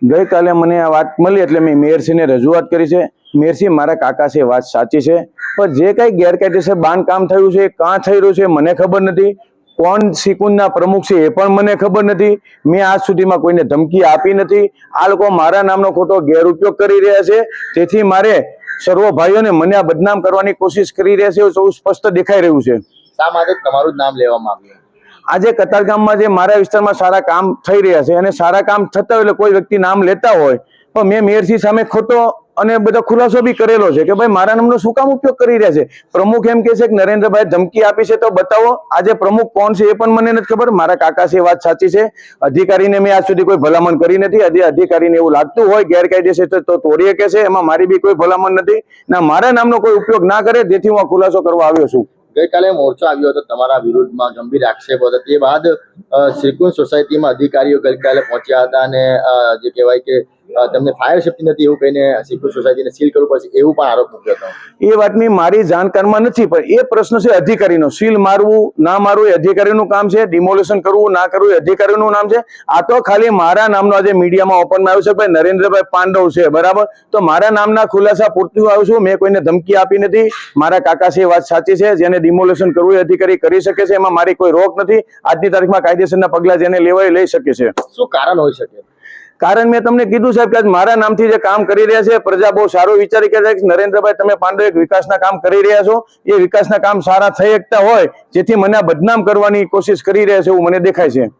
ગઈકાલે મને આ વાત મળી એટલે મેં મેયરશ્રીને રજૂઆત કરી છે। મેયરશ્રી, મારા કાકા છે, વાત સાચી છે, પણ જે કઈ ગેરકાયદેસર બાંધકામ થયું છે કાં થઈ રહ્યું છે મને ખબર નથી, કોણ સિકુંજના પ્રમુખ છે એ પણ મને ખબર નથી। મેં આજ સુધીમાં કોઈને ધમકી આપી નથી। આ લોકો મારા નામનો ખોટો ગેરઉપયોગ કરી રહ્યા છે, તેથી મારે સર્વ ભાઈઓને મને આ બદનામ કરવાની કોશિશ કરી રહ્યા છે એવું સ્પષ્ટ દેખાઈ રહ્યું છે। શા માટે તમારું જ નામ લેવામાં આવ્યું? આજે કતારગામમાં જે મારા વિસ્તારમાં સારા કામ થઈ રહ્યા છે અને સારા કામ થતા હોય એટલે કોઈ વ્યક્તિ નામ લેતા હોય, પણ મેં મેયરશ્રી સામે ખોટો અને બધો ખુલાસો બી કરેલો છે કે ભાઈ મારા નામનો શું કામ ઉપયોગ કરી રહ્યા છે। પ્રમુખ એમ કે છે કે નરેન્દ્રભાઈ ધમકી આપી છે તો બતાવો। આજે પ્રમુખ કોણ છે એ પણ મને નથી ખબર। મારા કાકા છે, વાત સાચી છે, અધિકારીને મેં આજ સુધી કોઈ ભલામણ કરી નથી। અધિકારીને એવું લાગતું હોય ગેરકાયદેસર તો તોડીએ કે છે, એમાં મારી બી કોઈ ભલામણ નથી ના, મારા નામનો કોઈ ઉપયોગ ના કરે, જેથી હું આ ખુલાસો કરવા આવ્યો છું। ગઈકાલે મોરચો આવ્યો હતો તમારા વિરુદ્ધમાં, ગંભીર આક્ષેપો હતા, તે બાદ શ્રીકુંજ સોસાયટીમાં અધિકારીઓ ગઈકાલે પહોંચ્યા હતા અને જે કહેવાય કે તમને ફાયર સેફ્ટી નથી એવું કહીને શ્રીકુંજ સોસાયટીને સીલ કરવું પડશે એવું પણ આરોપ મૂક્યો હતો। એ વાતની મારી જાણકારમાં નથી, પણ એ પ્રશ્ન છે અધિકારીનો। સીલ મારવું ના મારવું એ અધિકારીનું કામ છે, ડિમોલેશન કરવું ના કરવું એ અધિકારીનું નામ છે। આ તો ખાલી મારા નામનો આજે મીડિયામાં ઓપનમાં આવ્યું છે, ભાઈ નરેન્દ્રભાઈ પાંડવ છે, બરાબર, તો મારા નામના ખુલાસા પૂરતું આવ્યું છું। મેં કોઈને ધમકી આપી નથી। મારા કાકા છે, વાત સાચી છે, જેને ડિમોલેશન કરવું એ અધિકારી કરી શકે છે, એમાં મારી કોઈ રોક નથી। આજની તારીખમાં કાયદેસરના પગલા જેને લેવાય લઈ શકે છે। શું કારણ હોઈ શકે? કારણ મેં તમને કીધું સાહેબ કે મારા નામથી જે કામ કરી રહ્યા છે, પ્રજા બહુ સારું વિચારી કે નરેન્દ્રભાઈ તમે પાંડવ એક વિકાસના કામ કરી રહ્યા છો, એ વિકાસના કામ સારા થઈ શકતા હોય, જેથી મને બદનામ કરવાની કોશિશ કરી રહ્યા છે એવું મને દેખાય છે।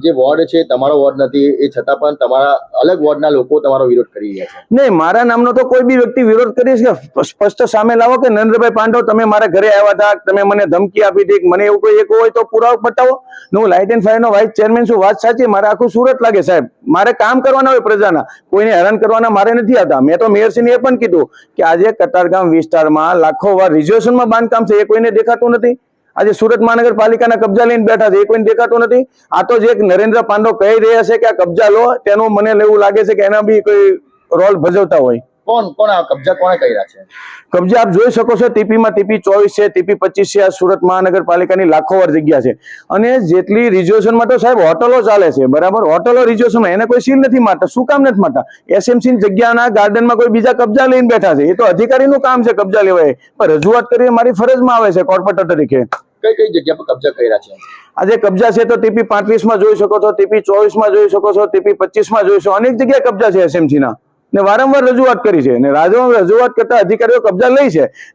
જે વોર્ડ છે તમારો વોર્ડ નથી, એ છતાં પણ તમારા અલગ વોર્ડના લોકો તમારો વિરોધ કરી રહ્યા છે। નહીં, મારા નામનો તો કોઈ બી વ્યક્તિ વિરોધ કરી છે, સ્પષ્ટ સામે લાવો કે નરેન્દ્રભાઈ પાંડવ તમે મારા ઘરે આવ્યા હતા, તમે મને ધમકી આપી હતી, મને એવું કોઈ એક હોય તો પુરાવો બતાવો। હું લાઇટ એન્ડ ફાયરનો વાઇસ ચેરમેન છું, વાત સાચી, મારે આખું સુરત લાગે સાહેબ, મારે કામ કરવાના હોય પ્રજાના, કોઈને હેરાન કરવાના મારે નથી આવતા। મેં તો મેયરશ્રીને એ પણ કીધું કે આજે કતારગામ વિસ્તારમાં લાખો વાર રિઝર્વેશનમાં બાંધકામ છે, એ કોઈને દેખાતું નથી। આજે સુરત મહાનગરપાલિકાના કબજા લઈને બેઠા છે, એ કોઈને દેખાતું નથી। આ તો જે નરેન્દ્ર પાંડવ કહી રહ્યા છે કે આ કબજા લો, તેનું મને એવું લાગે છે કે એના બી કોઈ રોલ ભજવતા હોય। કોણ આ કબજા કોણે કર્યા છે? કબજા આપ જોઈ શકો છો, ટીપીમાં ટીપી 24 છે, ટીપી 25 છે। આ સુરત મહાનગરપાલિકાની લાખો વાર જગ્યા છે, અને જેટલી રિઝર્વેશનમાં તો સાહેબ હોટલો ચાલે છે, બરાબર, હોટલો રિઝર્વેશનમાં એને કોઈ સીલ નથી મારતા। શું કામ નથી મારતા? એસએમસી જગ્યાના ગાર્ડનમાં કોઈ બીજા કબજા લઈને બેઠા છે, એ તો અધિકારીનું કામ છે કબજા લેવાય, પણ રજૂઆત કરવી મારી ફરજમાં આવે છે કોર્પોરેટર તરીકે। કઈ કઈ જગ્યા પર કબજા કર્યા છે? આજે કબજા છે તો ટીપી 35 માં જોઈ શકો છો, ટીપી 24 માં જોઈ શકો છો, ટીપી 25 માં જોઈ શકો, અનેક જગ્યાએ કબજા છે એસએમસી ના, ને વારંવાર રજૂઆત કરી છે, ને રજૂઆત કરતા અધિકારીઓ કબજા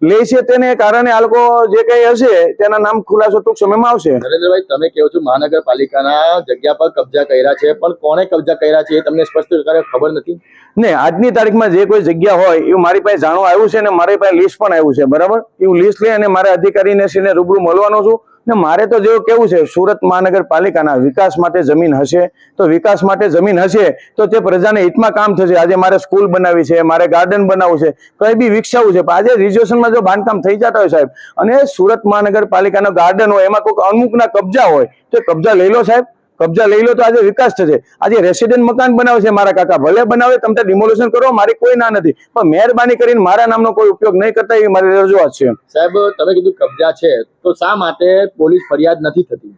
લે છે તેને કારણે આ લોકો જે કઈ હશે તેના નામ ખુલાસો ટૂંક સમયમાં આવશે। નરેન્દ્રભાઈ, તમે કહો છો મહાનગરપાલિકાના જગ્યા પર કબજા કર્યા છે, પણ કોણે કબજા કર્યા છે એ તમને સ્પષ્ટ ખબર નથી? ને આજની તારીખમાં જે કોઈ જગ્યા હોય એવું મારી પાસે જાણવા આવ્યું છે, ને મારી પાસે લિસ્ટ પણ આવ્યું છે, બરાબર, એવું લિસ્ટ લઈ અને મારા અધિકારીને રૂબરૂ મળવાનો છું। ને મારે તો જેવું કેવું છે, સુરત મહાનગરપાલિકાના વિકાસ માટે જમીન હશે તો વિકાસ માટે જમીન હશે તો તે પ્રજાને હિતમાં કામ થશે। આજે મારે સ્કૂલ બનાવી છે, મારે ગાર્ડન બનાવવું છે, કઈ બી વિકસાવવું છે, પણ આજે રિઝર્વેશનમાં જો બાંધકામ થઈ જતા હોય સાહેબ, અને સુરત મહાનગરપાલિકાનો ગાર્ડન હોય એમાં કોઈ અમુકના કબજા હોય તો કબજા લઈ લો સાહેબ, કબજા લઈ લો તો આજે વિકાસ થશે। આજે રેસિડેન્ટ મકાન બનાવે છે મારા કાકા, ભલે બનાવે, તમે ડિમોલેશન કરો, મારી કોઈ ના નથી, પણ મહેરબાની કરીને મારા નામનો કોઈ ઉપયોગ નહીં કરતા એવી મારી રજૂઆત છે। સાહેબ, તમે કીધું કબજા છે, તો શા માટે પોલીસ ફરિયાદ નથી થતી?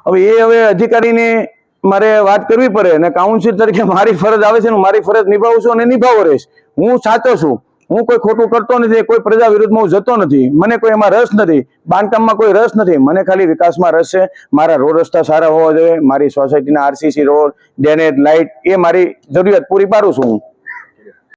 હવે અધિકારીને મારે વાત કરવી પડે, અને કાઉન્સિલ તરીકે મારી ફરજ આવે છે, મારી ફરજ નિભાવું છું અને નિભાવો રહીશ। હું સાચો છું, હું કોઈ ખોટું કરતો નથી, કોઈ પ્રજા વિરુદ્ધમાં હું જતો નથી, મને કોઈ એમાં રસ નથી, બાંધકામમાં કોઈ રસ નથી, મને ખાલી વિકાસમાં રસ છે। મારા રોડ રસ્તા સારા હોવા જોઈએ, મારી સોસાયટીના આરસીસી રોડ, ડ્રેનેજ, લાઇટ, એ મારી જરૂરિયાત પૂરી પાડું છું હું।